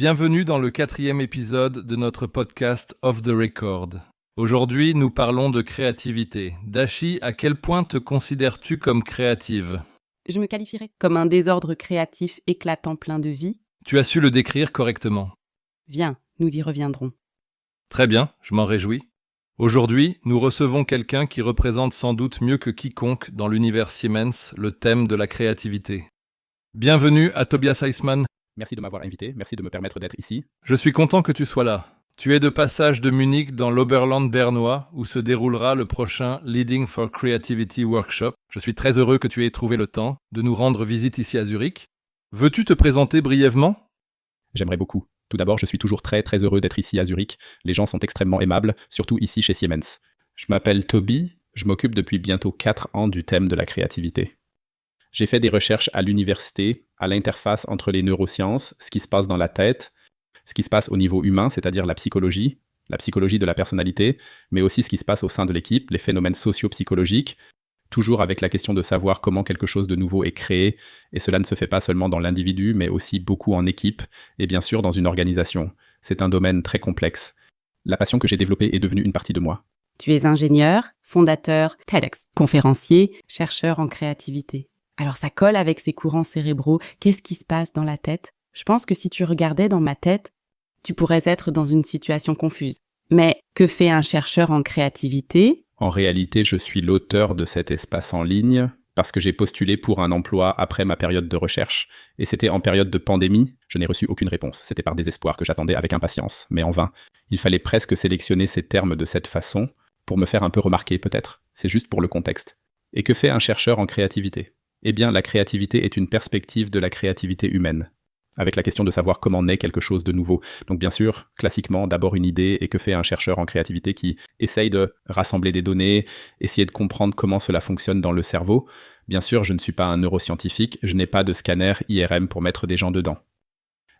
Bienvenue dans le 4e épisode de notre podcast Off the Record. Aujourd'hui, nous parlons de créativité. Dashi, à quel point te considères-tu comme créative ? Je me qualifierais comme un désordre créatif éclatant plein de vie. Tu as su le décrire correctement. Viens, nous y reviendrons. Très bien, je m'en réjouis. Aujourd'hui, nous recevons quelqu'un qui représente sans doute mieux que quiconque dans l'univers Siemens le thème de la créativité. Bienvenue à Tobias Eismann. Merci de m'avoir invité, merci de me permettre d'être ici. Je suis content que tu sois là. Tu es de passage de Munich dans l'Oberland bernois où se déroulera le prochain Leading for Creativity Workshop. Je suis très heureux que tu aies trouvé le temps de nous rendre visite ici à Zurich. Veux-tu te présenter brièvement ? J'aimerais beaucoup. Tout d'abord, je suis toujours très heureux d'être ici à Zurich. Les gens sont extrêmement aimables, surtout ici chez Siemens. Je m'appelle Toby, je m'occupe depuis bientôt 4 ans du thème de la créativité. J'ai fait des recherches à l'université, à l'interface entre les neurosciences, ce qui se passe dans la tête, ce qui se passe au niveau humain, c'est-à-dire la psychologie de la personnalité, mais aussi ce qui se passe au sein de l'équipe, les phénomènes socio-psychologiques, toujours avec la question de savoir comment quelque chose de nouveau est créé, et cela ne se fait pas seulement dans l'individu, mais aussi beaucoup en équipe, et bien sûr dans une organisation. C'est un domaine très complexe. La passion que j'ai développée est devenue une partie de moi. Tu es ingénieur, fondateur, TEDx, conférencier, chercheur en créativité. Alors ça colle avec ces courants cérébraux. Qu'est-ce qui se passe dans la tête ? Je pense que si tu regardais dans ma tête, tu pourrais être dans une situation confuse. Mais que fait un chercheur en créativité ? En réalité, je suis l'auteur de cet espace en ligne parce que j'ai postulé pour un emploi après ma période de recherche. Et c'était en période de pandémie, je n'ai reçu aucune réponse. C'était par désespoir que j'attendais avec impatience, mais en vain. Il fallait presque sélectionner ces termes de cette façon pour me faire un peu remarquer peut-être. C'est juste pour le contexte. Et que fait un chercheur en créativité ? Eh bien, la créativité est une perspective de la créativité humaine, avec la question de savoir comment naît quelque chose de nouveau. Donc bien sûr, classiquement, d'abord une idée, et que fait un chercheur en créativité qui essaye de rassembler des données, essayer de comprendre comment cela fonctionne dans le cerveau. Bien sûr, je ne suis pas un neuroscientifique, je n'ai pas de scanner IRM pour mettre des gens dedans.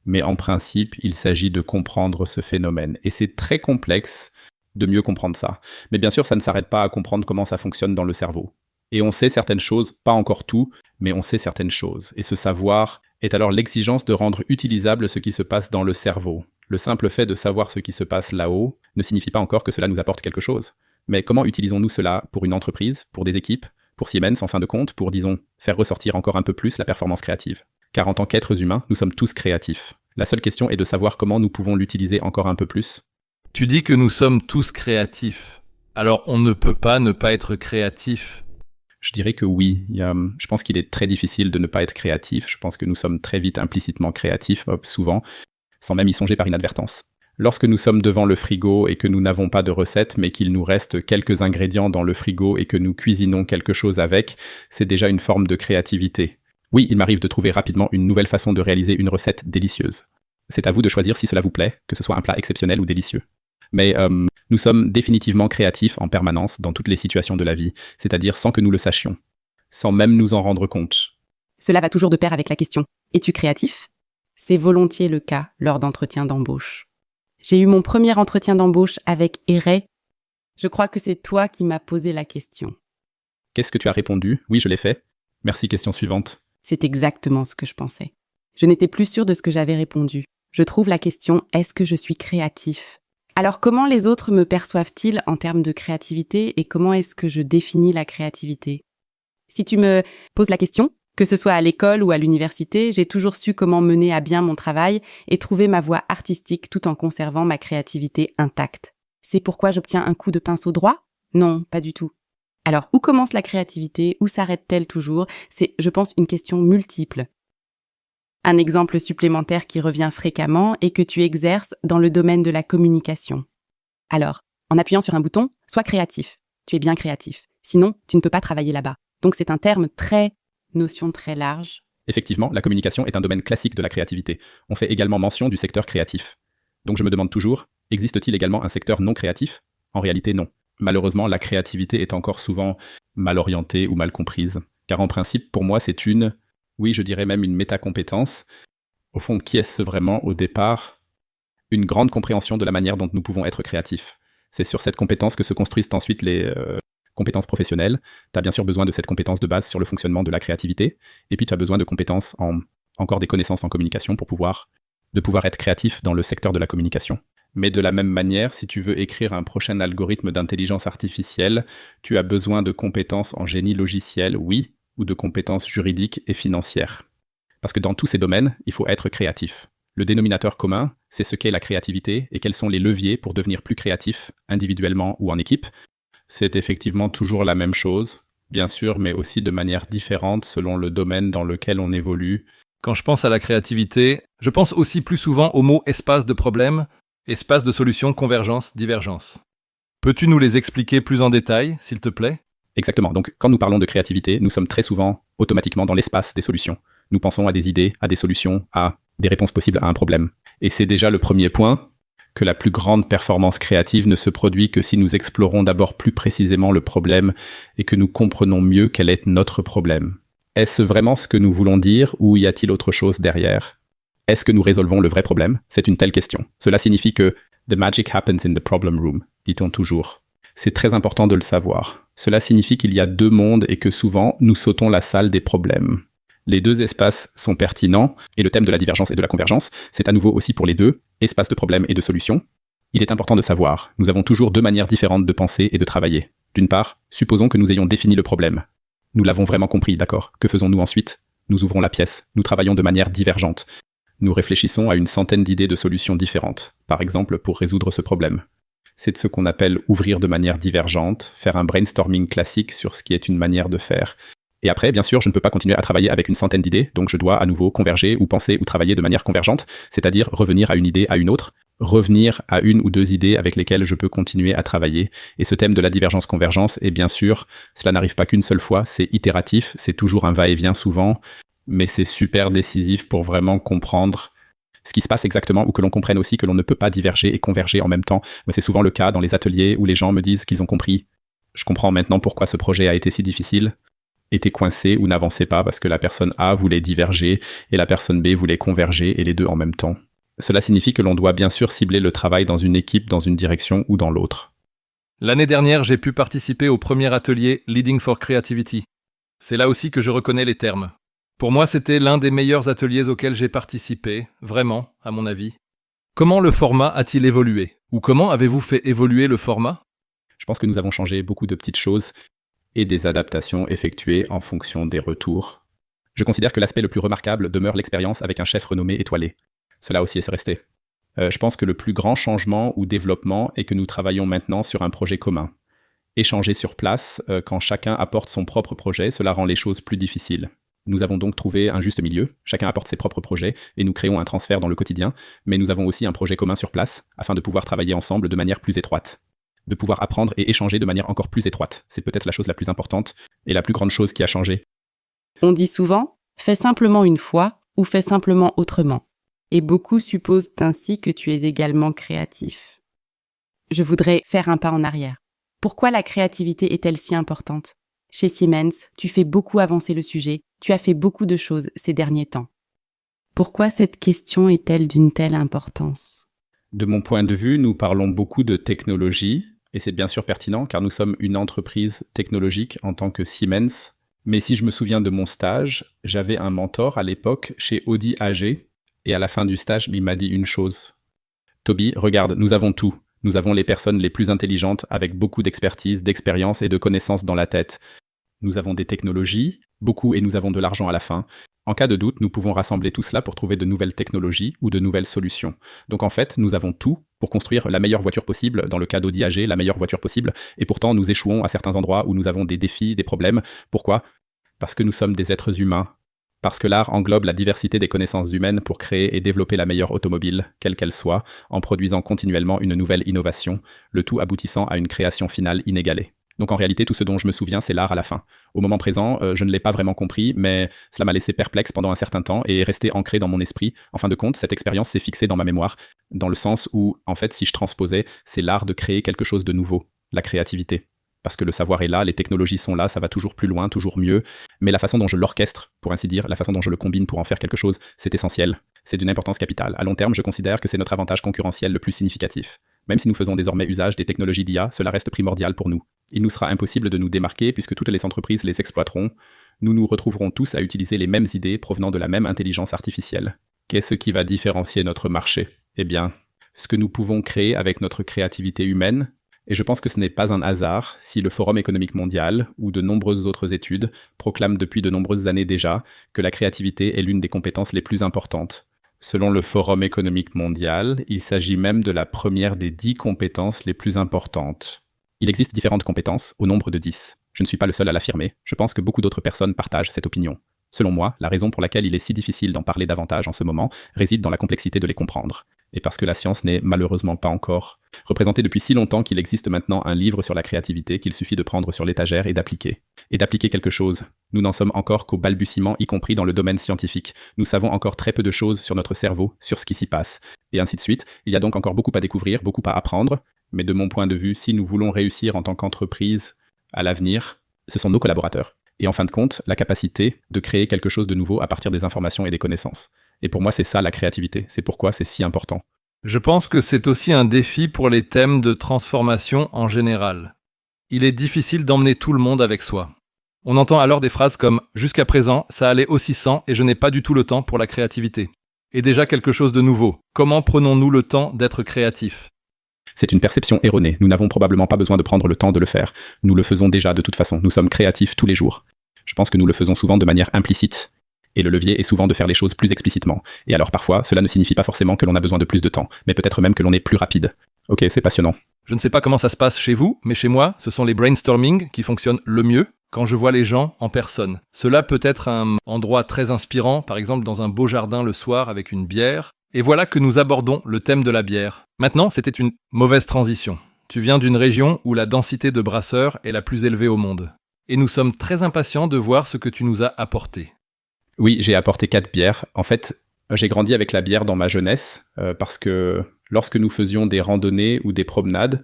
Mais en principe, il s'agit de comprendre ce phénomène. Et c'est très complexe de mieux comprendre ça. Mais bien sûr, ça ne s'arrête pas à comprendre comment ça fonctionne dans le cerveau. Et on sait certaines choses, pas encore tout, mais on sait certaines choses. Et ce savoir est alors l'exigence de rendre utilisable ce qui se passe dans le cerveau. Le simple fait de savoir ce qui se passe là-haut ne signifie pas encore que cela nous apporte quelque chose. Mais comment utilisons-nous cela pour une entreprise, pour des équipes, pour Siemens en fin de compte, pour, disons, faire ressortir encore un peu plus la performance créative ? Car en tant qu'êtres humains, nous sommes tous créatifs. La seule question est de savoir comment nous pouvons l'utiliser encore un peu plus. Tu dis que nous sommes tous créatifs. Alors on ne peut pas ne pas être créatif. Je dirais que oui. Je pense qu'il est très difficile de ne pas être créatif. Je pense que nous sommes très vite implicitement créatifs, souvent, sans même y songer par inadvertance. Lorsque nous sommes devant le frigo et que nous n'avons pas de recette, mais qu'il nous reste quelques ingrédients dans le frigo et que nous cuisinons quelque chose avec, c'est déjà une forme de créativité. Oui, il m'arrive de trouver rapidement une nouvelle façon de réaliser une recette délicieuse. C'est à vous de choisir si cela vous plaît, que ce soit un plat exceptionnel ou délicieux. Mais nous sommes définitivement créatifs en permanence dans toutes les situations de la vie, c'est-à-dire sans que nous le sachions, sans même nous en rendre compte. Cela va toujours de pair avec la question « Es-tu créatif ?» C'est volontiers le cas lors d'entretiens d'embauche. J'ai eu mon premier entretien d'embauche avec Eray. Je crois que c'est toi qui m'as posé la question. Qu'est-ce que tu as répondu ? Oui, je l'ai fait. Merci, question suivante. C'est exactement ce que je pensais. Je n'étais plus sûre de ce que j'avais répondu. Je trouve la question « Est-ce que je suis créatif ?» Alors comment les autres me perçoivent-ils en termes de créativité et comment est-ce que je définis la créativité ? Si tu me poses la question, que ce soit à l'école ou à l'université, j'ai toujours su comment mener à bien mon travail et trouver ma voie artistique tout en conservant ma créativité intacte. C'est pourquoi j'obtiens un coup de pinceau droit ? Non, pas du tout. Alors où commence la créativité ? Où s'arrête-t-elle toujours ? C'est, je pense, une question multiple. Un exemple supplémentaire qui revient fréquemment est que tu exerces dans le domaine de la communication. Alors, en appuyant sur un bouton, sois créatif. Tu es bien créatif. Sinon, tu ne peux pas travailler là-bas. Donc c'est un terme notion très large. Effectivement, la communication est un domaine classique de la créativité. On fait également mention du secteur créatif. Donc je me demande toujours, existe-t-il également un secteur non créatif ? En réalité, non. Malheureusement, la créativité est encore souvent mal orientée ou mal comprise. Car en principe, pour moi, c'est oui, je dirais même une métacompétence. Au fond, qui est-ce vraiment au départ ? Une grande compréhension de la manière dont nous pouvons être créatifs. C'est sur cette compétence que se construisent ensuite les compétences professionnelles. Tu as bien sûr besoin de cette compétence de base sur le fonctionnement de la créativité. Et puis tu as besoin de compétences encore des connaissances en communication pour pouvoir de pouvoir être créatif dans le secteur de la communication. Mais de la même manière, si tu veux écrire un prochain algorithme d'intelligence artificielle, tu as besoin de compétences en génie logiciel, oui, ou de compétences juridiques et financières. Parce que dans tous ces domaines, il faut être créatif. Le dénominateur commun, c'est ce qu'est la créativité et quels sont les leviers pour devenir plus créatif, individuellement ou en équipe. C'est effectivement toujours la même chose, bien sûr, mais aussi de manière différente selon le domaine dans lequel on évolue. Quand je pense à la créativité, je pense aussi plus souvent au mot espace de problème, espace de solution, convergence, divergence. Peux-tu nous les expliquer plus en détail, s'il te plaît ? Exactement. Donc, quand nous parlons de créativité, nous sommes très souvent automatiquement dans l'espace des solutions. Nous pensons à des idées, à des solutions, à des réponses possibles à un problème. Et c'est déjà le premier point, que la plus grande performance créative ne se produit que si nous explorons d'abord plus précisément le problème et que nous comprenons mieux quel est notre problème. Est-ce vraiment ce que nous voulons dire ou y a-t-il autre chose derrière ? Est-ce que nous résolvons le vrai problème ? C'est une telle question. Cela signifie que « the magic happens in the problem room », dit-on toujours. C'est très important de le savoir. Cela signifie qu'il y a deux mondes et que souvent, nous sautons la salle des problèmes. Les deux espaces sont pertinents, et le thème de la divergence et de la convergence, c'est à nouveau aussi pour les deux, espace de problème et de solution. Il est important de savoir, nous avons toujours deux manières différentes de penser et de travailler. D'une part, supposons que nous ayons défini le problème. Nous l'avons vraiment compris, d'accord. Que faisons-nous ensuite ? Nous ouvrons la pièce, nous travaillons de manière divergente. Nous réfléchissons à une centaine d'idées de solutions différentes, par exemple pour résoudre ce problème. C'est ce qu'on appelle ouvrir de manière divergente, faire un brainstorming classique sur ce qui est une manière de faire. Et après, bien sûr, je ne peux pas continuer à travailler avec une centaine d'idées, donc je dois à nouveau converger ou penser ou travailler de manière convergente, c'est-à-dire revenir à une idée à une autre, revenir à une ou deux idées avec lesquelles je peux continuer à travailler. Et ce thème de la divergence-convergence, et bien sûr, cela n'arrive pas qu'une seule fois, c'est itératif, c'est toujours un va-et-vient souvent, mais c'est super décisif pour vraiment comprendre ce qui se passe exactement, ou que l'on comprenne aussi que l'on ne peut pas diverger et converger en même temps. Mais c'est souvent le cas dans les ateliers où les gens me disent qu'ils ont compris. Je comprends maintenant pourquoi ce projet a été si difficile, était coincé ou n'avançait pas parce que la personne A voulait diverger et la personne B voulait converger et les deux en même temps. Cela signifie que l'on doit bien sûr cibler le travail dans une équipe, dans une direction ou dans l'autre. L'année dernière, j'ai pu participer au premier atelier Leading for Creativity. C'est là aussi que je reconnais les termes. Pour moi, c'était l'un des meilleurs ateliers auxquels j'ai participé, vraiment, à mon avis. Comment le format a-t-il évolué ? Ou comment avez-vous fait évoluer le format ? Je pense que nous avons changé beaucoup de petites choses et des adaptations effectuées en fonction des retours. Je considère que l'aspect le plus remarquable demeure l'expérience avec un chef renommé étoilé. Cela aussi est resté. Je pense que le plus grand changement ou développement est que nous travaillons maintenant sur un projet commun. Échanger sur place, quand chacun apporte son propre projet, cela rend les choses plus difficiles. Nous avons donc trouvé un juste milieu, chacun apporte ses propres projets et nous créons un transfert dans le quotidien, mais nous avons aussi un projet commun sur place afin de pouvoir travailler ensemble de manière plus étroite, de pouvoir apprendre et échanger de manière encore plus étroite. C'est peut-être la chose la plus importante et la plus grande chose qui a changé. On dit souvent « fais simplement une fois » ou « fais simplement autrement ». Et beaucoup supposent ainsi que tu es également créatif. Je voudrais faire un pas en arrière. Pourquoi la créativité est-elle si importante ? Chez Siemens, tu fais beaucoup avancer le sujet, tu as fait beaucoup de choses ces derniers temps. Pourquoi cette question est-elle d'une telle importance ? De mon point de vue, nous parlons beaucoup de technologie, et c'est bien sûr pertinent car nous sommes une entreprise technologique en tant que Siemens. Mais si je me souviens de mon stage, j'avais un mentor à l'époque chez Audi AG, et à la fin du stage, il m'a dit une chose. Toby, regarde, nous avons tout. Nous avons les personnes les plus intelligentes avec beaucoup d'expertise, d'expérience et de connaissances dans la tête. Nous avons des technologies, beaucoup, et nous avons de l'argent à la fin. En cas de doute, nous pouvons rassembler tout cela pour trouver de nouvelles technologies ou de nouvelles solutions. Donc en fait, nous avons tout pour construire la meilleure voiture possible, dans le cas d'Audi AG, la meilleure voiture possible, et pourtant nous échouons à certains endroits où nous avons des défis, des problèmes. Pourquoi ? Parce que nous sommes des êtres humains. Parce que l'art englobe la diversité des connaissances humaines pour créer et développer la meilleure automobile, quelle qu'elle soit, en produisant continuellement une nouvelle innovation, le tout aboutissant à une création finale inégalée. Donc en réalité, tout ce dont je me souviens, c'est l'art à la fin. Au moment présent, je ne l'ai pas vraiment compris, mais cela m'a laissé perplexe pendant un certain temps et est resté ancré dans mon esprit. En fin de compte, cette expérience s'est fixée dans ma mémoire, dans le sens où, en fait, si je transposais, c'est l'art de créer quelque chose de nouveau, la créativité. Parce que le savoir est là, les technologies sont là, ça va toujours plus loin, toujours mieux. Mais la façon dont je l'orchestre, pour ainsi dire, la façon dont je le combine pour en faire quelque chose, c'est essentiel. C'est d'une importance capitale. À long terme, je considère que c'est notre avantage concurrentiel le plus significatif. Même si nous faisons désormais usage des technologies d'IA, cela reste primordial pour nous. Il nous sera impossible de nous démarquer puisque toutes les entreprises les exploiteront. Nous nous retrouverons tous à utiliser les mêmes idées provenant de la même intelligence artificielle. Qu'est-ce qui va différencier notre marché? Eh bien, ce que nous pouvons créer avec notre créativité humaine. Et je pense que ce n'est pas un hasard si le Forum économique mondial ou de nombreuses autres études proclament depuis de nombreuses années déjà que la créativité est l'une des compétences les plus importantes. Selon le Forum économique mondial, il s'agit même de la première des 10 compétences les plus importantes. Il existe différentes compétences au nombre de 10. Je ne suis pas le seul à l'affirmer, je pense que beaucoup d'autres personnes partagent cette opinion. Selon moi, la raison pour laquelle il est si difficile d'en parler davantage en ce moment réside dans la complexité de les comprendre. Et parce que la science n'est malheureusement pas encore représentée depuis si longtemps qu'il existe maintenant un livre sur la créativité qu'il suffit de prendre sur l'étagère et d'appliquer. Et d'appliquer quelque chose. Nous n'en sommes encore qu'au balbutiement, y compris dans le domaine scientifique. Nous savons encore très peu de choses sur notre cerveau, sur ce qui s'y passe. Et ainsi de suite. Il y a donc encore beaucoup à découvrir, beaucoup à apprendre. Mais de mon point de vue, si nous voulons réussir en tant qu'entreprise à l'avenir, ce sont nos collaborateurs. Et en fin de compte, la capacité de créer quelque chose de nouveau à partir des informations et des connaissances. Et pour moi, c'est ça la créativité. C'est pourquoi c'est si important. Je pense que c'est aussi un défi pour les thèmes de transformation en général. Il est difficile d'emmener tout le monde avec soi. On entend alors des phrases comme « Jusqu'à présent, ça allait aussi sans et je n'ai pas du tout le temps pour la créativité ». Et déjà quelque chose de nouveau. Comment prenons-nous le temps d'être créatifs ? C'est une perception erronée. Nous n'avons probablement pas besoin de prendre le temps de le faire. Nous le faisons déjà de toute façon. Nous sommes créatifs tous les jours. Je pense que nous le faisons souvent de manière implicite. Et le levier est souvent de faire les choses plus explicitement. Et alors parfois, cela ne signifie pas forcément que l'on a besoin de plus de temps, mais peut-être même que l'on est plus rapide. Ok, c'est passionnant. Je ne sais pas comment ça se passe chez vous, mais chez moi, ce sont les brainstorming qui fonctionnent le mieux quand je vois les gens en personne. Cela peut être un endroit très inspirant, par exemple dans un beau jardin le soir avec une bière. Et voilà que nous abordons le thème de la bière. Maintenant, c'était une mauvaise transition. Tu viens d'une région où la densité de brasseurs est la plus élevée au monde. Et nous sommes très impatients de voir ce que tu nous as apporté. Oui, j'ai apporté 4 bières. En fait, j'ai grandi avec la bière dans ma jeunesse parce que lorsque nous faisions des randonnées ou des promenades,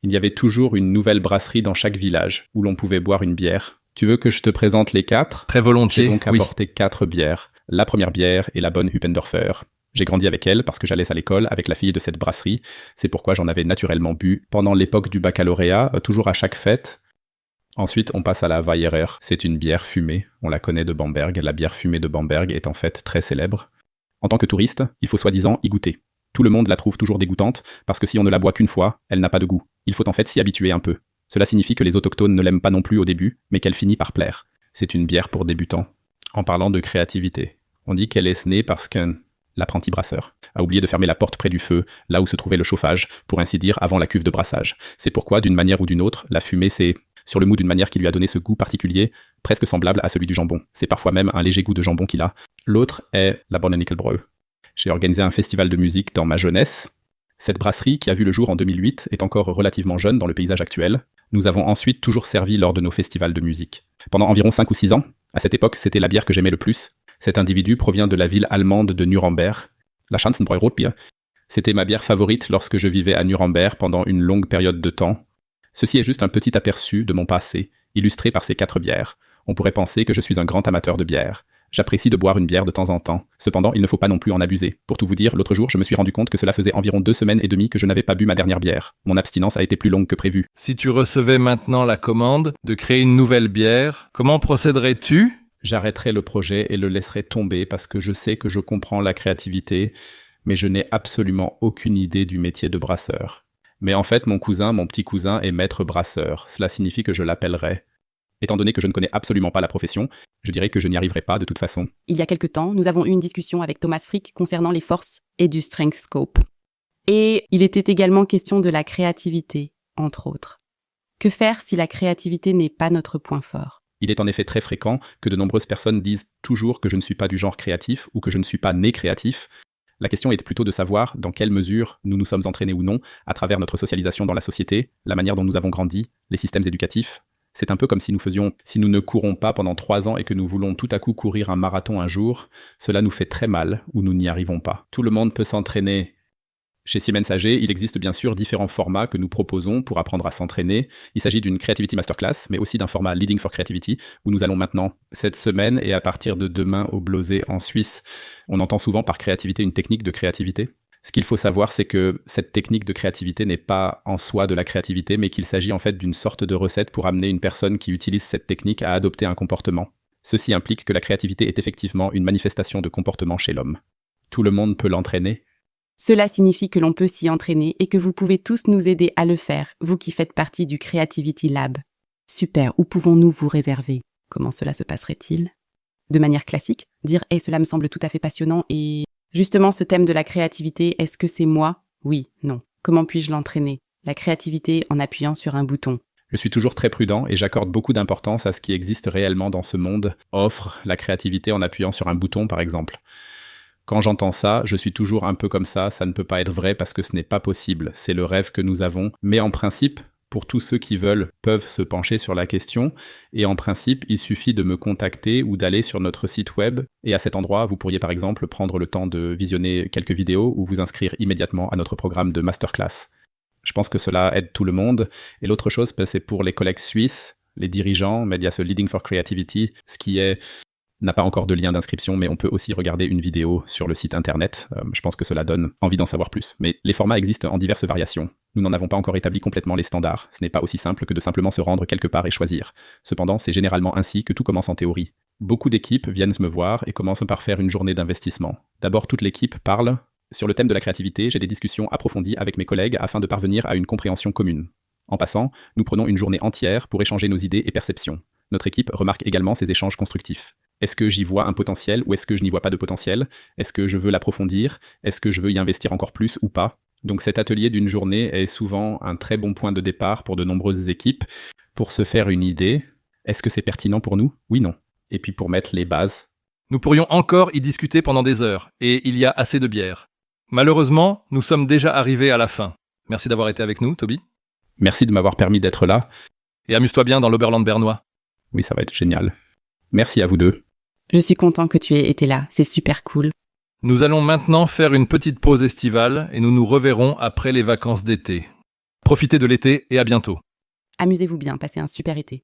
il y avait toujours une nouvelle brasserie dans chaque village où l'on pouvait boire une bière. Tu veux que je te présente les 4 ? Très volontiers, J'ai donc apporté 4 bières. La première bière est la bonne Hüppendorfer. J'ai grandi avec elle parce que j'allais à l'école avec la fille de cette brasserie. C'est pourquoi j'en avais naturellement bu pendant l'époque du baccalauréat, toujours à chaque fête. Ensuite, on passe à la Weyerer. C'est une bière fumée. On la connaît de Bamberg. La bière fumée de Bamberg est en fait très célèbre. En tant que touriste, il faut soi-disant y goûter. Tout le monde la trouve toujours dégoûtante parce que si on ne la boit qu'une fois, elle n'a pas de goût. Il faut en fait s'y habituer un peu. Cela signifie que les autochtones ne l'aiment pas non plus au début, mais qu'elle finit par plaire. C'est une bière pour débutants. En parlant de créativité, on dit qu'elle est née parce qu'un l'apprenti brasseur a oublié de fermer la porte près du feu, là où se trouvait le chauffage, pour ainsi dire avant la cuve de brassage. C'est pourquoi, d'une manière ou d'une autre, la fumée s'est sur le mou d'une manière qui lui a donné ce goût particulier, presque semblable à celui du jambon. C'est parfois même un léger goût de jambon qu'il a. L'autre est la Bonne Nickelbräu. J'ai organisé un festival de musique dans ma jeunesse. Cette brasserie, qui a vu le jour en 2008, est encore relativement jeune dans le paysage actuel. Nous avons ensuite toujours servi lors de nos festivals de musique. Pendant environ 5 ou 6 ans, à cette époque, c'était la bière que j'aimais le plus. Cet individu provient de la ville allemande de Nuremberg, la Schanzenbräu Rotbier. C'était ma bière favorite lorsque je vivais à Nuremberg pendant une longue période de temps. Ceci est juste un petit aperçu de mon passé, illustré par ces 4 bières. On pourrait penser que je suis un grand amateur de bière. J'apprécie de boire une bière de temps en temps. Cependant, il ne faut pas non plus en abuser. Pour tout vous dire, l'autre jour, je me suis rendu compte que cela faisait environ 2 semaines et demie que je n'avais pas bu ma dernière bière. Mon abstinence a été plus longue que prévu. Si tu recevais maintenant la commande de créer une nouvelle bière, comment procéderais-tu ? J'arrêterai le projet et le laisserai tomber parce que je sais que je comprends la créativité, mais je n'ai absolument aucune idée du métier de brasseur. Mais en fait, mon petit cousin est maître brasseur. Cela signifie que je l'appellerai. Étant donné que je ne connais absolument pas la profession, je dirais que je n'y arriverai pas de toute façon. Il y a quelque temps, nous avons eu une discussion avec Thomas Frick concernant les forces et du strength scope. Et il était également question de la créativité, entre autres. Que faire si la créativité n'est pas notre point fort ? Il est en effet très fréquent que de nombreuses personnes disent toujours que je ne suis pas du genre créatif ou que je ne suis pas né créatif. La question est plutôt de savoir dans quelle mesure nous nous sommes entraînés ou non à travers notre socialisation dans la société, la manière dont nous avons grandi, les systèmes éducatifs. C'est un peu comme si nous ne courons pas pendant 3 ans et que nous voulons tout à coup courir un marathon un jour, cela nous fait très mal ou nous n'y arrivons pas. Tout le monde peut s'entraîner. Chez Siemens AG, il existe bien sûr différents formats que nous proposons pour apprendre à s'entraîner. Il s'agit d'une Creativity Masterclass, mais aussi d'un format Leading for Creativity, où nous allons maintenant, cette semaine et à partir de demain au Blosé en Suisse, on entend souvent par créativité une technique de créativité. Ce qu'il faut savoir, c'est que cette technique de créativité n'est pas en soi de la créativité, mais qu'il s'agit en fait d'une sorte de recette pour amener une personne qui utilise cette technique à adopter un comportement. Ceci implique que la créativité est effectivement une manifestation de comportement chez l'homme. Tout le monde peut l'entraîner. Cela signifie que l'on peut s'y entraîner et que vous pouvez tous nous aider à le faire, vous qui faites partie du Creativity Lab. Super, où pouvons-nous vous réserver? Comment cela se passerait-il? De manière classique, dire « cela me semble tout à fait passionnant » et « justement ce thème de la créativité, est-ce que c'est moi? Oui, non. Comment puis-je l'entraîner? La créativité en appuyant sur un bouton. » Je suis toujours très prudent et j'accorde beaucoup d'importance à ce qui existe réellement dans ce monde, offre la créativité en appuyant sur un bouton par exemple. Quand j'entends ça, je suis toujours un peu comme ça ne peut pas être vrai parce que ce n'est pas possible, c'est le rêve que nous avons, mais en principe, pour tous ceux qui veulent, peuvent se pencher sur la question, et en principe, il suffit de me contacter ou d'aller sur notre site web, et à cet endroit, vous pourriez par exemple prendre le temps de visionner quelques vidéos ou vous inscrire immédiatement à notre programme de masterclass. Je pense que cela aide tout le monde, et l'autre chose, c'est pour les collègues suisses, les dirigeants, mais il y a ce Leading for Creativity, ce qui n'a pas encore de lien d'inscription, mais on peut aussi regarder une vidéo sur le site internet. Je pense que cela donne envie d'en savoir plus. Mais les formats existent en diverses variations. Nous n'en avons pas encore établi complètement les standards. Ce n'est pas aussi simple que de simplement se rendre quelque part et choisir. Cependant, c'est généralement ainsi que tout commence en théorie. Beaucoup d'équipes viennent me voir et commencent par faire une journée d'investissement. D'abord, toute l'équipe parle. Sur le thème de la créativité, j'ai des discussions approfondies avec mes collègues afin de parvenir à une compréhension commune. En passant, nous prenons une journée entière pour échanger nos idées et perceptions. Notre équipe remarque également ces échanges constructifs. Est-ce que j'y vois un potentiel ou est-ce que je n'y vois pas de potentiel? Est-ce que je veux l'approfondir? Est-ce que je veux y investir encore plus ou pas? Donc cet atelier d'une journée est souvent un très bon point de départ pour de nombreuses équipes pour se faire une idée. Est-ce que c'est pertinent pour nous? Oui, non. Et puis pour mettre les bases. Nous pourrions encore y discuter pendant des heures, et il y a assez de bière. Malheureusement, nous sommes déjà arrivés à la fin. Merci d'avoir été avec nous, Toby. Merci de m'avoir permis d'être là. Et amuse-toi bien dans l'Oberland bernois. Oui, ça va être génial. Merci à vous deux. Je suis content que tu aies été là, c'est super cool. Nous allons maintenant faire une petite pause estivale et nous nous reverrons après les vacances d'été. Profitez de l'été et à bientôt. Amusez-vous bien, passez un super été.